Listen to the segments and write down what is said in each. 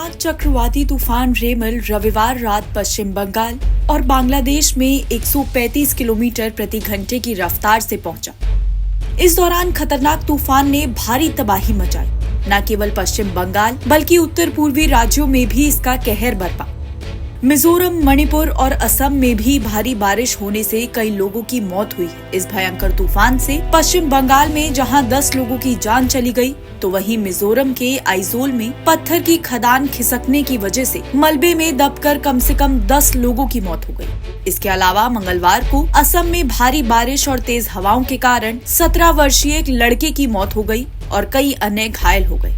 खतरनाक चक्रवाती तूफान रेमल रविवार रात पश्चिम बंगाल और बांग्लादेश में 135 किलोमीटर प्रति घंटे की रफ्तार से पहुंचा। इस दौरान खतरनाक तूफान ने भारी तबाही मचाई। न केवल पश्चिम बंगाल बल्कि उत्तर पूर्वी राज्यों में भी इसका कहर बरपा। मिजोरम, मणिपुर और असम में भी भारी बारिश होने से कई लोगों की मौत हुई है। इस भयंकर तूफान से पश्चिम बंगाल में जहां 10 लोगों की जान चली गई, तो वहीं मिजोरम के आइजोल में पत्थर की खदान खिसकने की वजह से मलबे में दबकर कम से कम 10 लोगों की मौत हो गई। इसके अलावा मंगलवार को असम में भारी बारिश और तेज हवाओं के कारण 17 वर्षीय एक लड़के की मौत हो गई और कई अन्य घायल हो गए।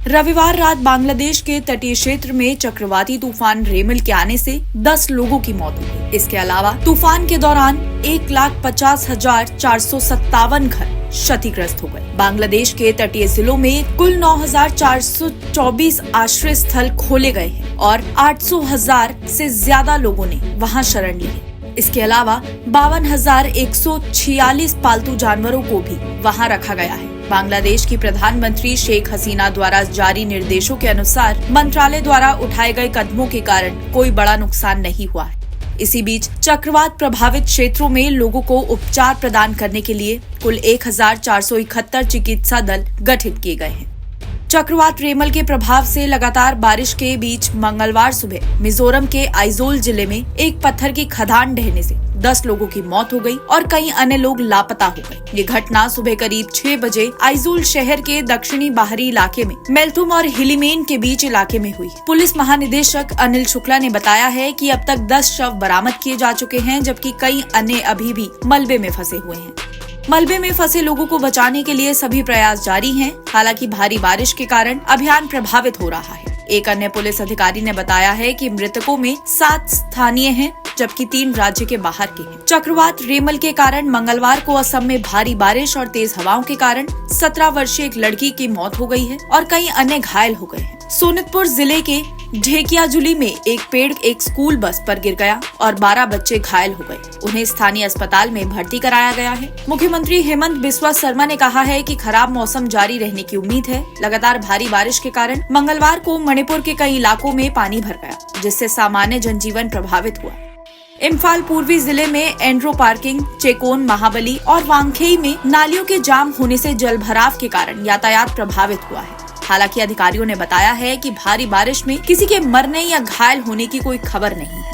रविवार रात बांग्लादेश के तटीय क्षेत्र में चक्रवाती तूफान रेमल के आने से 10 लोगों की मौत हो गई। इसके अलावा तूफान के दौरान 1,50,457 घर क्षतिग्रस्त हो गए। बांग्लादेश के तटीय जिलों में कुल 9,424 आश्रय स्थल खोले गए हैं और 800,000 से ज्यादा लोगों ने वहां शरण ली है। इसके अलावा 52,146 पालतू जानवरों को भी वहां रखा गया है। बांग्लादेश की प्रधानमंत्री शेख हसीना द्वारा जारी निर्देशों के अनुसार मंत्रालय द्वारा उठाए गए कदमों के कारण कोई बड़ा नुकसान नहीं हुआ है। इसी बीच चक्रवात प्रभावित क्षेत्रों में लोगों को उपचार प्रदान करने के लिए कुल 1,471 चिकित्सा दल गठित किए गए हैं। चक्रवात रेमल के प्रभाव से लगातार बारिश के बीच मंगलवार सुबह मिजोरम के आइजोल जिले में एक पत्थर की खदान ढहने से 10 लोगों की मौत हो गई और कई अन्य लोग लापता हो गए। ये घटना सुबह करीब 6 बजे आइजोल शहर के दक्षिणी बाहरी इलाके में मेल्थुम और हिलीमेन के बीच इलाके में हुई। पुलिस महानिदेशक अनिल शुक्ला ने बताया है कि अब तक 10 शव बरामद किए जा चुके हैं, जबकि कई अन्य अभी भी मलबे में फंसे हुए हैं। मलबे में फंसे लोगों को बचाने के लिए सभी प्रयास जारी हैं। हालांकि भारी बारिश के कारण अभियान प्रभावित हो रहा है। एक अन्य पुलिस अधिकारी ने बताया है कि मृतकों में 7 स्थानीय हैं, जबकि 3 राज्य के बाहर के हैं। चक्रवात रेमल के कारण मंगलवार को असम में भारी बारिश और तेज हवाओं के कारण 17 वर्षीय एक लड़की की मौत हो गई है और कई अन्य घायल हो गए हैं। सोनितपुर जिले के ढेकियाजुली में एक पेड़ एक स्कूल बस पर गिर गया और 12 बच्चे घायल हो गए। उन्हें स्थानीय अस्पताल में भर्ती कराया गया है। मुख्यमंत्री हेमंत बिस्वा शर्मा ने कहा है कि खराब मौसम जारी रहने की उम्मीद है। लगातार भारी बारिश के कारण मंगलवार को मणिपुर के कई इलाकों में पानी भर गया, जिससे सामान्य जनजीवन प्रभावित हुआ। इम्फाल पूर्वी जिले में एंड्रो पार्किंग, चेकोन, महाबली और वांगखेई में नालियों के जाम होने से जलभराव के कारण यातायात प्रभावित हुआ है। हालांकि अधिकारियों ने बताया है कि भारी बारिश में किसी के मरने या घायल होने की कोई खबर नहीं है।